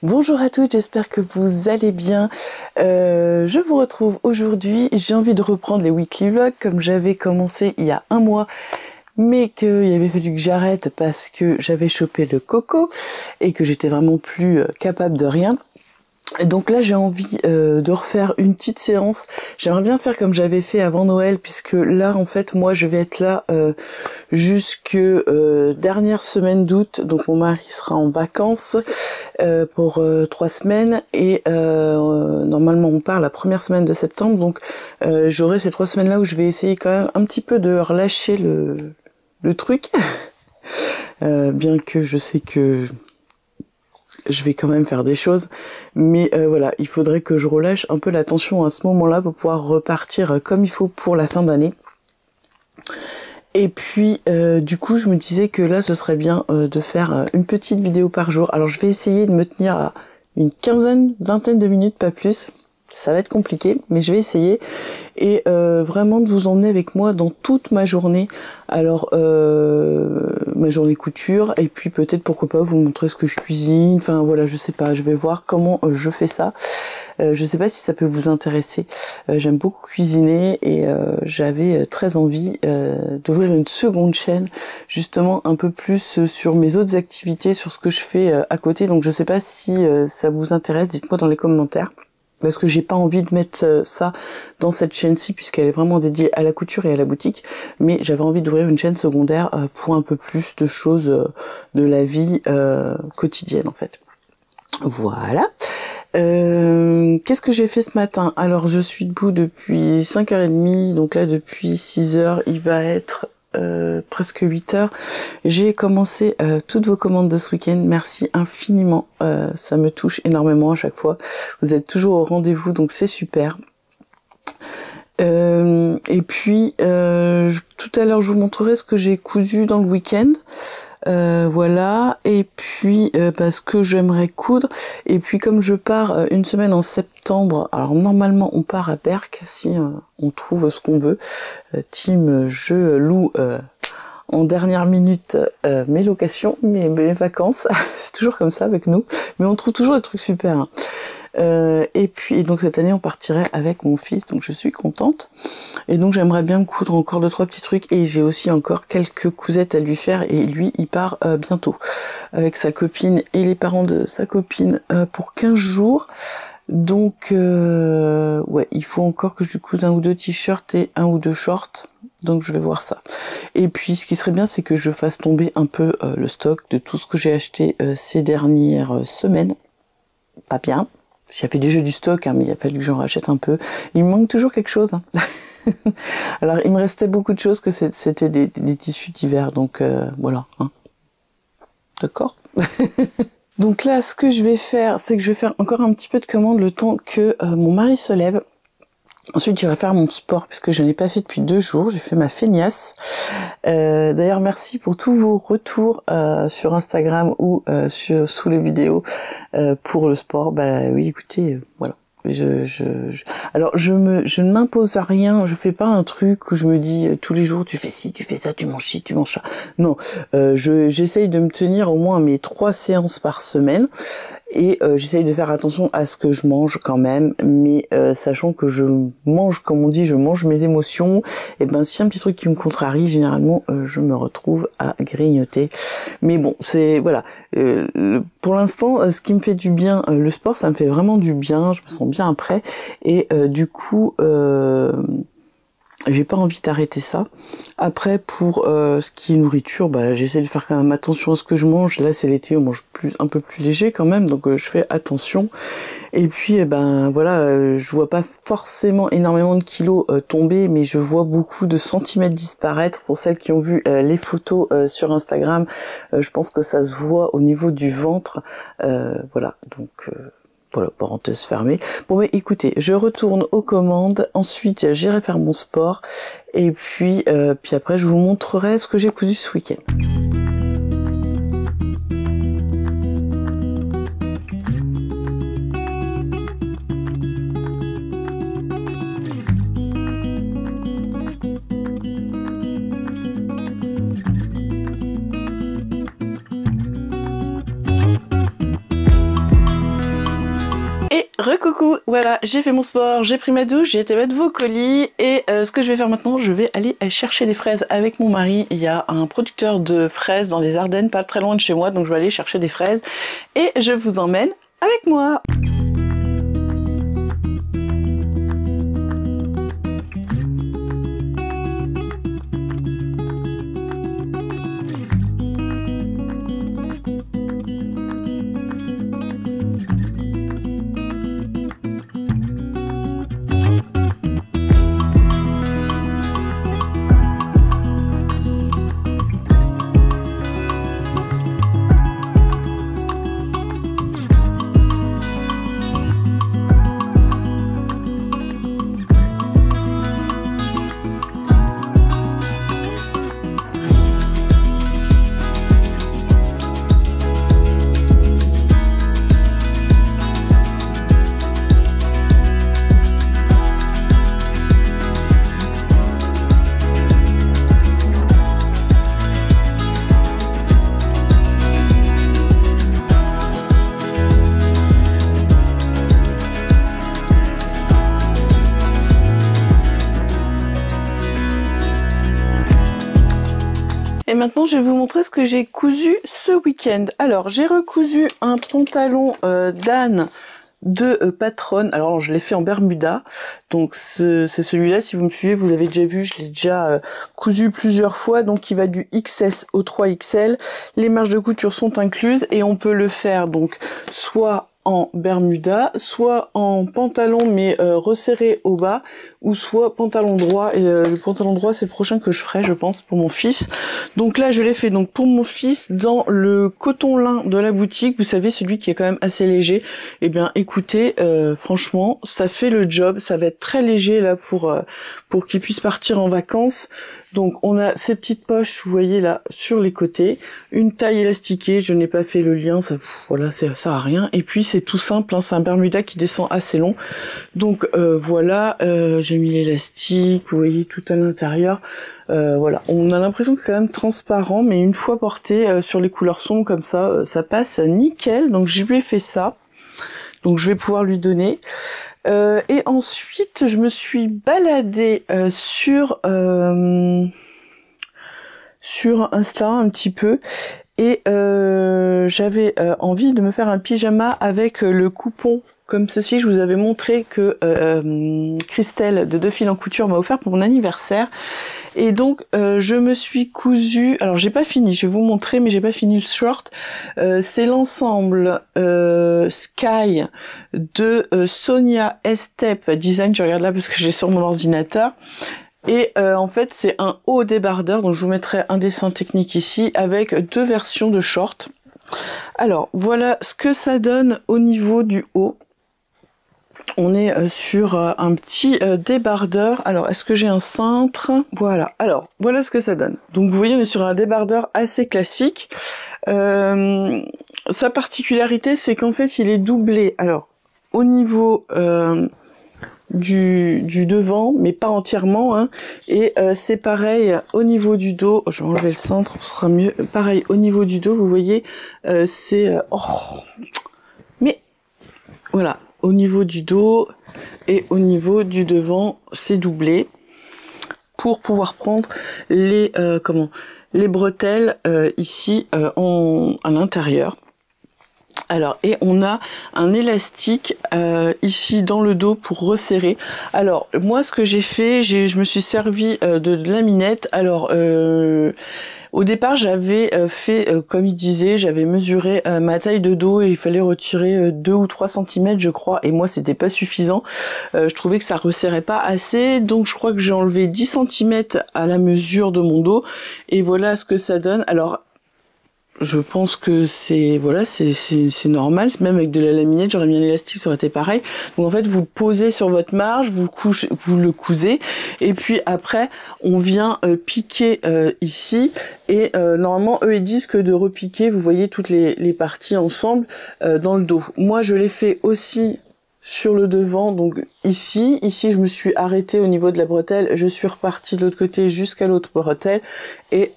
Bonjour à toutes, j'espère que vous allez bien. Je vous retrouve aujourd'hui. J'ai envie de reprendre les weekly vlogs comme j'avais commencé il y a un mois, mais qu'il avait fallu que j'arrête parce que j'avais chopé le coco et que j'étais vraiment plus capable de rien. Donc là j'ai envie de refaire une petite séance. J'aimerais bien faire comme j'avais fait avant Noël, puisque là en fait moi je vais être là jusque dernière semaine d'août. Donc mon mari sera en vacances pour 3 semaines et normalement on part la première semaine de septembre. Donc j'aurai ces 3 semaines là où je vais essayer quand même un petit peu de relâcher le truc. Bien que je sais que je vais quand même faire des choses, mais voilà, il faudrait que je relâche un peu la tension à ce moment-là pour pouvoir repartir comme il faut pour la fin d'année. Et puis du coup je me disais que là ce serait bien de faire une petite vidéo par jour. Alors je vais essayer de me tenir à une vingtaine de minutes, pas plus. Ça va être compliqué, mais je vais essayer et vraiment de vous emmener avec moi dans toute ma journée. Alors ma journée couture, et puis peut-être pourquoi pas vous montrer ce que je cuisine. Enfin voilà, je sais pas, je vais voir comment je fais ça. Je sais pas si ça peut vous intéresser. J'aime beaucoup cuisiner et j'avais très envie d'ouvrir une seconde chaîne, justement un peu plus sur mes autres activités, sur ce que je fais à côté. Donc je sais pas si ça vous intéresse, dites-moi dans les commentaires. Parce que j'ai pas envie de mettre ça dans cette chaîne-ci, puisqu'elle est vraiment dédiée à la couture et à la boutique, mais j'avais envie d'ouvrir une chaîne secondaire pour un peu plus de choses de la vie quotidienne en fait. Voilà. Qu'est-ce que j'ai fait ce matin? Alors je suis debout depuis 5h30, donc là depuis 6h il va être presque 8h. J'ai commencé toutes vos commandes de ce week-end, merci infiniment, ça me touche énormément à chaque fois, vous êtes toujours au rendez-vous, donc c'est super. Et puis tout à l'heure je vous montrerai ce que j'ai cousu dans le week-end. Voilà, et puis parce que j'aimerais coudre, et puis comme je pars une semaine en septembre, alors normalement on part à Berck si on trouve ce qu'on veut, team je loue en dernière minute mes locations, mes vacances, c'est toujours comme ça avec nous, mais on trouve toujours des trucs super, hein. Et puis donc cette année on partirait avec mon fils, donc je suis contente, et donc j'aimerais bien me coudre encore 2-3 petits trucs, et j'ai aussi encore quelques cousettes à lui faire, et lui il part bientôt avec sa copine et les parents de sa copine pour 15 jours, donc ouais, il faut encore que je lui couse 1 ou 2 t-shirts et 1 ou 2 shorts, donc je vais voir ça. Et puis ce qui serait bien, c'est que je fasse tomber un peu le stock de tout ce que j'ai acheté ces dernières semaines. Pas bien. J'avais déjà du stock, hein, mais il a fallu que j'en rachète un peu. Il me manque toujours quelque chose, hein. Alors, il me restait beaucoup de choses, que c'était des tissus d'hiver, donc voilà. Hein. D'accord. Donc là, ce que je vais faire, c'est que je vais faire encore un petit peu de commandes le temps que mon mari se lève. Ensuite, j'irai faire mon sport, puisque je n'ai pas fait depuis 2 jours. J'ai fait ma feignasse. D'ailleurs, merci pour tous vos retours sur Instagram ou sous les vidéos pour le sport. Bah oui, écoutez, voilà. Alors, je ne m'impose à rien. Je fais pas un truc où je me dis tous les jours, tu fais ci, tu fais ça, tu manges ci, tu manges ça. Non, j'essaye de me tenir au moins à mes 3 séances par semaine. Et j'essaye de faire attention à ce que je mange quand même, mais sachant que je mange, comme on dit, je mange mes émotions, et ben si un petit truc qui me contrarie, généralement je me retrouve à grignoter. Mais bon, c'est voilà. Pour l'instant, ce qui me fait du bien, le sport, ça me fait vraiment du bien, je me sens bien après, et du coup j'ai pas envie d'arrêter ça. Après, pour ce qui est nourriture, bah, j'essaie de faire quand même attention à ce que je mange. Là, c'est l'été, on mange un peu plus léger quand même, donc je fais attention. Et puis, ben voilà, je vois pas forcément énormément de kilos tomber, mais je vois beaucoup de centimètres disparaître. Pour celles qui ont vu les photos sur Instagram, je pense que ça se voit au niveau du ventre. Voilà, donc... Voilà, parenthèse fermée. Bon, mais écoutez, je retourne aux commandes. Ensuite, j'irai faire mon sport. Et puis après, je vous montrerai ce que j'ai cousu ce week-end. Recoucou, voilà, j'ai fait mon sport, j'ai pris ma douche, j'ai été mettre vos colis et ce que je vais faire maintenant, je vais aller chercher des fraises avec mon mari. Il y a un producteur de fraises dans les Ardennes, pas très loin de chez moi, donc je vais aller chercher des fraises et je vous emmène avec moi. Et maintenant, je vais vous montrer ce que j'ai cousu ce week-end. Alors, j'ai recousu un pantalon d'âne de Patronne. Alors, je l'ai fait en Bermuda. Donc, c'est celui-là. Si vous me suivez, vous l'avez déjà vu. Je l'ai déjà cousu plusieurs fois. Donc, il va du XS au 3XL. Les marges de couture sont incluses et on peut le faire donc soit en Bermuda, soit en pantalon mais resserré au bas, ou soit pantalon droit, et le pantalon droit c'est le prochain que je ferai je pense pour mon fils. Donc là je l'ai fait donc pour mon fils dans le coton lin de la boutique, vous savez celui qui est quand même assez léger. Et bien écoutez, franchement ça fait le job, ça va être très léger là pour qu'il puisse partir en vacances. Donc on a ces petites poches, vous voyez là sur les côtés, une taille élastiquée, je n'ai pas fait le lien, ça, voilà, ça sert à rien. Et puis c'est tout simple, hein, c'est un Bermuda qui descend assez long. Donc voilà, j'ai mis l'élastique, vous voyez tout à l'intérieur. Voilà, on a l'impression que c'est quand même transparent, mais une fois porté sur les couleurs sombres comme ça, ça passe nickel. Donc je lui ai fait ça. Donc je vais pouvoir lui donner. Et ensuite, je me suis baladée sur Insta un petit peu. Et j'avais envie de me faire un pyjama avec le coupon comme ceci. Je vous avais montré que Christelle de Deux Fils en Couture m'a offert pour mon anniversaire. Et donc je me suis cousu, alors j'ai pas fini, je vais vous montrer, mais j'ai pas fini le short. C'est l'ensemble Sky de Sonia Estep Design, je regarde là parce que j'ai sur mon ordinateur. Et en fait c'est un haut débardeur, donc je vous mettrai un dessin technique ici avec deux versions de short. Alors voilà ce que ça donne au niveau du haut. On est sur un petit débardeur. Alors, est-ce que j'ai un cintre? Voilà. Alors, voilà ce que ça donne. Donc, vous voyez, on est sur un débardeur assez classique. Sa particularité, c'est qu'en fait, il est doublé. Alors, au niveau du devant, mais pas entièrement. Hein. Et c'est pareil au niveau du dos. Je vais enlever le cintre, ce sera mieux. Pareil au niveau du dos, vous voyez, c'est... Mais, voilà. Au niveau du dos et au niveau du devant, c'est doublé pour pouvoir prendre les les bretelles ici à l'intérieur. Alors, et on a un élastique ici dans le dos pour resserrer. Alors, moi, ce que j'ai fait, je me suis servi de laminette. Alors, au départ, j'avais fait, comme il disait, j'avais mesuré ma taille de dos et il fallait retirer 2 ou 3 cm, je crois. Et moi, c'était pas suffisant. Je trouvais que ça resserrait pas assez. Donc, je crois que j'ai enlevé 10 cm à la mesure de mon dos. Et voilà ce que ça donne. Alors, je pense que c'est voilà, c'est normal, même avec de la laminette, j'aurais mis un élastique, ça aurait été pareil. Donc en fait, vous posez sur votre marge, vous le cousez, et puis après, on vient piquer ici. Et normalement, eux ils disent que de repiquer, vous voyez toutes les parties ensemble dans le dos. Moi, je l'ai fait aussi sur le devant, donc ici je me suis arrêtée au niveau de la bretelle, je suis repartie de l'autre côté jusqu'à l'autre bretelle, et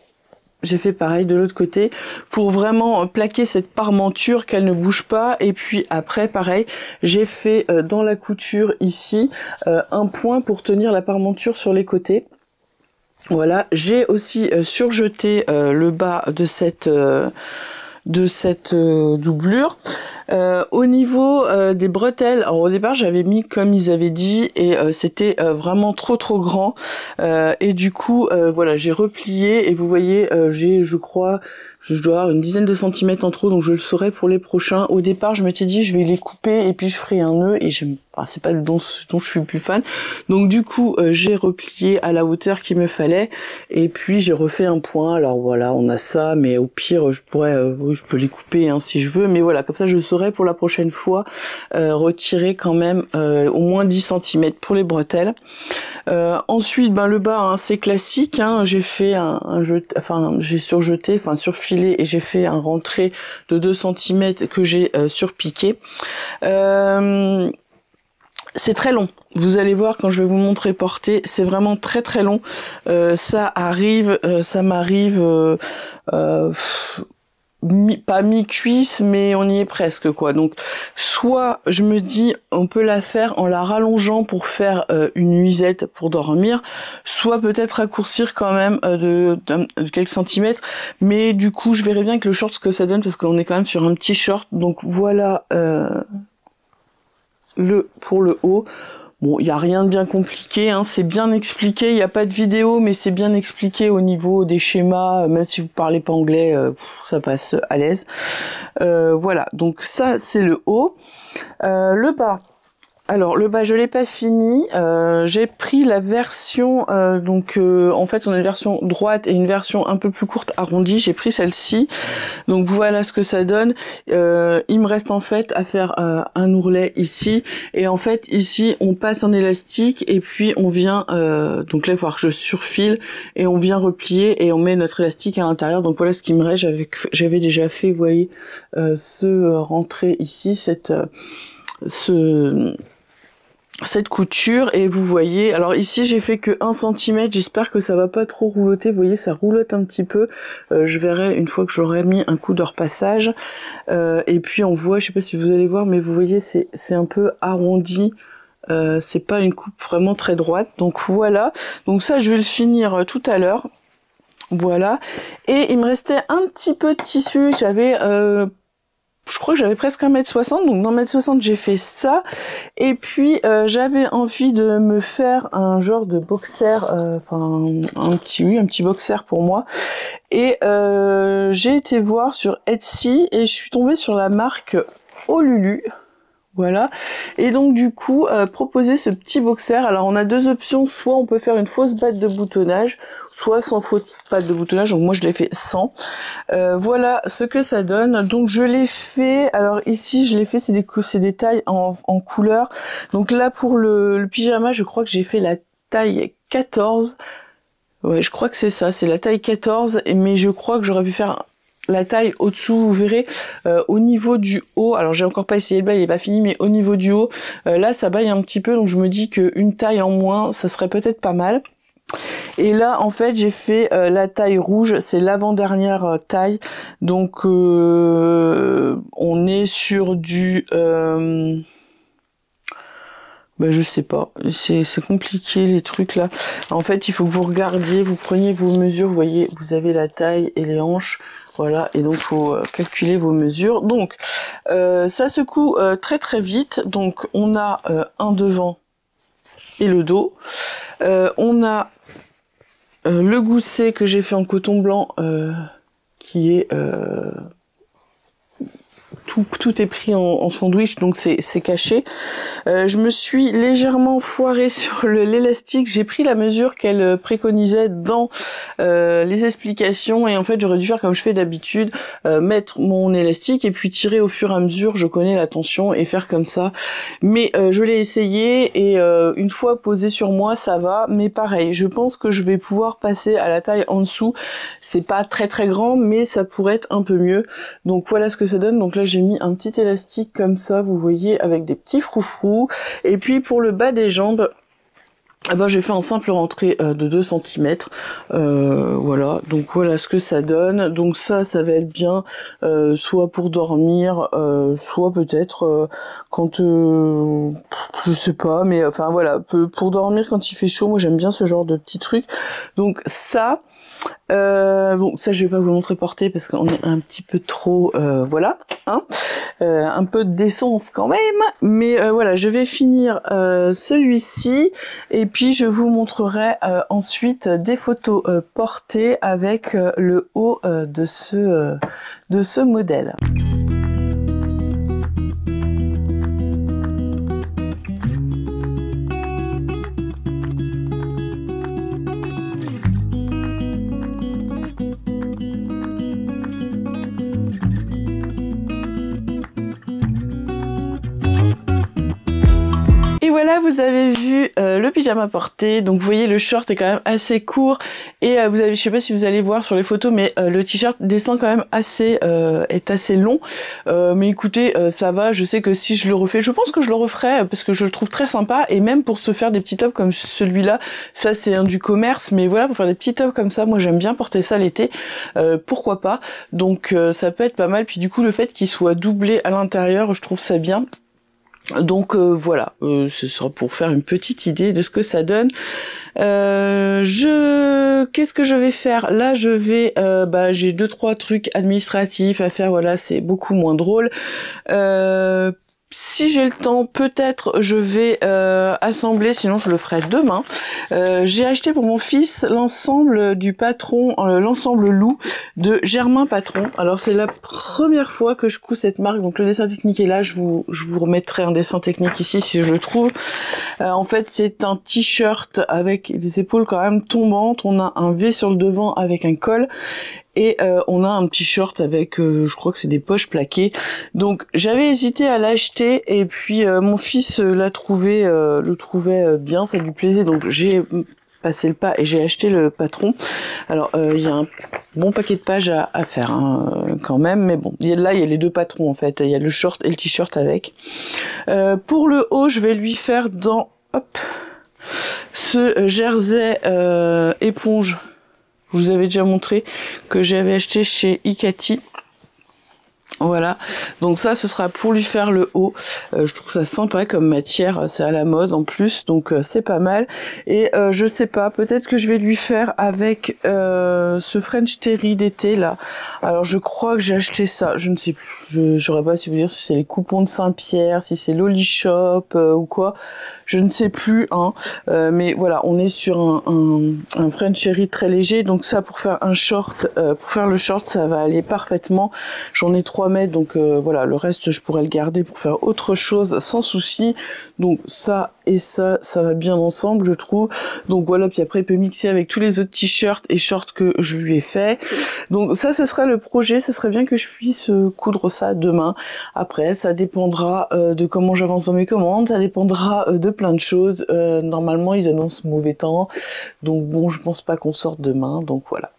j'ai fait pareil de l'autre côté pour vraiment plaquer cette parmenture qu'elle ne bouge pas. Et puis après pareil, j'ai fait dans la couture ici un point pour tenir la parmenture sur les côtés. Voilà, j'ai aussi surjeté le bas de cette doublure. Au niveau des bretelles, alors au départ j'avais mis comme ils avaient dit et c'était vraiment trop grand et du coup voilà, j'ai replié et vous voyez j'ai, je crois, je dois avoir une dizaine de centimètres en trop, donc je le saurai pour les prochains. Au départ je m'étais dit je vais les couper et puis je ferai un nœud et j'aime pas, c'est pas dont je suis le plus fan, donc du coup j'ai replié à la hauteur qu'il me fallait et puis j'ai refait un point. Alors voilà, on a ça, mais au pire je pourrais je peux les couper hein, si je veux, mais voilà, comme ça je saurai pour la prochaine fois retirer quand même au moins 10 centimètres pour les bretelles. Ensuite ben le bas hein, c'est classique hein, j'ai fait j'ai surjeté, enfin surfilé, et j'ai fait un rentré de 2 centimètres que j'ai surpiqué. C'est très long, vous allez voir quand je vais vous montrer porter, c'est vraiment très long. Ça arrive, ça m'arrive pas mi-cuisse, mais on y est presque quoi. Donc soit je me dis on peut la faire en la rallongeant pour faire une nuisette pour dormir, soit peut-être raccourcir quand même de quelques centimètres, mais du coup je verrai bien avec le short ce que ça donne parce qu'on est quand même sur un petit short. Donc voilà pour le haut. Bon, il n'y a rien de bien compliqué, hein, c'est bien expliqué, il n'y a pas de vidéo, mais c'est bien expliqué au niveau des schémas, même si vous parlez pas anglais, ça passe à l'aise. Voilà, donc ça c'est le haut. Le bas. Alors le bas je l'ai pas fini, j'ai pris la version en fait on a une version droite et une version un peu plus courte arrondie, j'ai pris celle-ci, donc voilà ce que ça donne. Il me reste en fait à faire un ourlet ici, et en fait ici on passe un élastique et puis on vient donc là il va falloir que je surfile et on vient replier et on met notre élastique à l'intérieur. Donc voilà ce qui me reste, j'avais déjà fait, vous voyez, ce rentré ici, cette couture, et vous voyez, alors ici j'ai fait que 1 cm, j'espère que ça va pas trop rouloter, vous voyez ça roulotte un petit peu, je verrai une fois que j'aurai mis un coup de repassage, et puis on voit, je sais pas si vous allez voir, mais vous voyez c'est un peu arrondi, c'est pas une coupe vraiment très droite, donc voilà, donc ça je vais le finir tout à l'heure, voilà, et il me restait un petit peu de tissu, j'avais je crois que j'avais presque 1m60, donc dans 1m60 j'ai fait ça, et puis j'avais envie de me faire un genre de boxer, un petit boxer pour moi, et j'ai été voir sur Etsy et je suis tombée sur la marque Olulu. Voilà, et donc du coup proposer ce petit boxer. Alors on a deux options, soit on peut faire une fausse batte de boutonnage, soit sans fausse batte de boutonnage, donc moi je l'ai fait sans. Voilà ce que ça donne. Donc je l'ai fait, alors ici je l'ai fait, c'est des tailles en couleur. Donc là pour le pyjama, je crois que j'ai fait la taille 14. Ouais, je crois que c'est ça, c'est la taille 14, mais je crois que j'aurais pu faire la taille au-dessous, vous verrez, au niveau du haut, alors j'ai encore pas essayé le bas, il est pas fini, mais au niveau du haut, là ça baille un petit peu, donc je me dis qu'une taille en moins, ça serait peut-être pas mal. Et là en fait j'ai fait la taille rouge, c'est l'avant-dernière taille, donc on est sur du... je sais pas, c'est compliqué les trucs là. En fait il faut que vous regardiez, vous preniez vos mesures, vous voyez, vous avez la taille et les hanches, voilà, et donc faut calculer vos mesures. Donc ça se coud très vite, donc on a un devant et le dos, on a le gousset que j'ai fait en coton blanc qui est... Tout est pris en sandwich, donc c'est caché. Je me suis légèrement foirée sur l'élastique, j'ai pris la mesure qu'elle préconisait dans les explications, et en fait j'aurais dû faire comme je fais d'habitude, mettre mon élastique et puis tirer au fur et à mesure, je connais la tension, et faire comme ça. Mais je l'ai essayé, et une fois posé sur moi ça va, mais pareil, je pense que je vais pouvoir passer à la taille en dessous. C'est pas très grand, mais ça pourrait être un peu mieux. Donc voilà ce que ça donne. Donc là j'ai mis un petit élastique comme ça, vous voyez, avec des petits froufrous. Et puis pour le bas des jambes, eh ben, j'ai fait un simple rentrée de 2 cm. Voilà, donc voilà ce que ça donne. Donc ça va être bien, soit pour dormir, soit peut-être quand je sais pas, mais enfin voilà, pour dormir quand il fait chaud. Moi j'aime bien ce genre de petits trucs. Donc ça. Bon, ça je vais pas vous le montrer porter parce qu'on est un petit peu trop, voilà, hein, un peu de décence quand même, mais voilà, je vais finir celui-ci et puis je vous montrerai ensuite des photos portées avec le haut de ce modèle. Et voilà, vous avez vu le pyjama porté. Donc vous voyez, le short est quand même assez court et vous avez, je sais pas si vous allez voir sur les photos, mais le t-shirt descend quand même assez, est assez long. Mais écoutez, ça va. Je sais que si je le refais, je pense que je le referai parce que je le trouve très sympa, et même pour se faire des petits tops comme celui-là, ça c'est un du commerce, mais voilà, pour faire des petits tops comme ça, moi j'aime bien porter ça l'été. Pourquoi pas? Donc ça peut être pas mal. Puis du coup, le fait qu'il soit doublé à l'intérieur, je trouve ça bien. Donc voilà, ce sera pour faire une petite idée de ce que ça donne. Qu'est-ce que je vais faire? Là, je vais, j'ai 2-3 trucs administratifs à faire. Voilà, c'est beaucoup moins drôle. Si j'ai le temps, peut-être je vais assembler, sinon je le ferai demain. J'ai acheté pour mon fils l'ensemble du patron, l'ensemble loup de Germain Patron. Alors c'est la première fois que je couds cette marque, donc le dessin technique est là, je vous remettrai un dessin technique ici si je le trouve. En fait c'est un t-shirt avec des épaules quand même tombantes, on a un V sur le devant avec un col. Et on a un petit short avec, je crois que c'est des poches plaquées. Donc j'avais hésité à l'acheter et puis mon fils l'a trouvé, le trouvait bien, ça lui plaisait. Donc j'ai passé le pas et j'ai acheté le patron. Alors il y a un bon paquet de pages à faire hein, quand même, mais bon, là il y a les deux patrons en fait. Il y a le short et le t-shirt avec. Pour le haut, je vais lui faire dans ce jersey éponge. Je vous avais déjà montré que j'avais acheté chez Ikati. Voilà, donc ça ce sera pour lui faire le haut. Je trouve ça sympa comme matière, c'est à la mode en plus, donc c'est pas mal. Et je sais pas, peut-être que je vais lui faire avec ce French Terry d'été là. Alors je crois que j'ai acheté ça, je ne sais plus, je saurais pas si vous dire si c'est les coupons de Saint-Pierre, si c'est Loli Shop ou quoi, je ne sais plus hein. Mais voilà, on est sur un French Terry très léger, donc ça pour faire un short, pour faire le short ça va aller parfaitement. J'en ai 3 mètres, donc voilà, le reste je pourrais le garder pour faire autre chose sans souci. Donc ça et ça va bien ensemble je trouve. Donc voilà, puis après il peut mixer avec tous les autres t-shirts et shorts que je lui ai fait. Donc ça ce serait le projet, ce serait bien que je puisse coudre ça demain. Après ça dépendra de comment j'avance dans mes commandes, ça dépendra de plein de choses. Normalement ils annoncent mauvais temps, donc bon je pense pas qu'on sorte demain, donc voilà.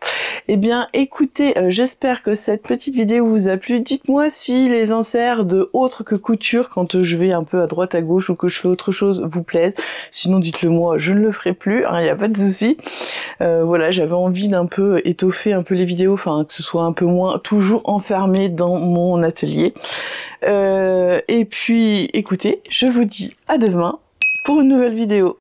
Eh bien écoutez, j'espère que cette petite vidéo vous a plu. Dites-moi si les inserts de autres que couture, quand je vais un peu à droite à gauche ou que je fais autre chose, vous plaisent. Sinon dites-le moi, je ne le ferai plus, hein, y a pas de souci. Voilà, j'avais envie d'un peu étoffer un peu les vidéos, enfin que ce soit un peu moins toujours enfermé dans mon atelier. Et puis écoutez, je vous dis à demain pour une nouvelle vidéo.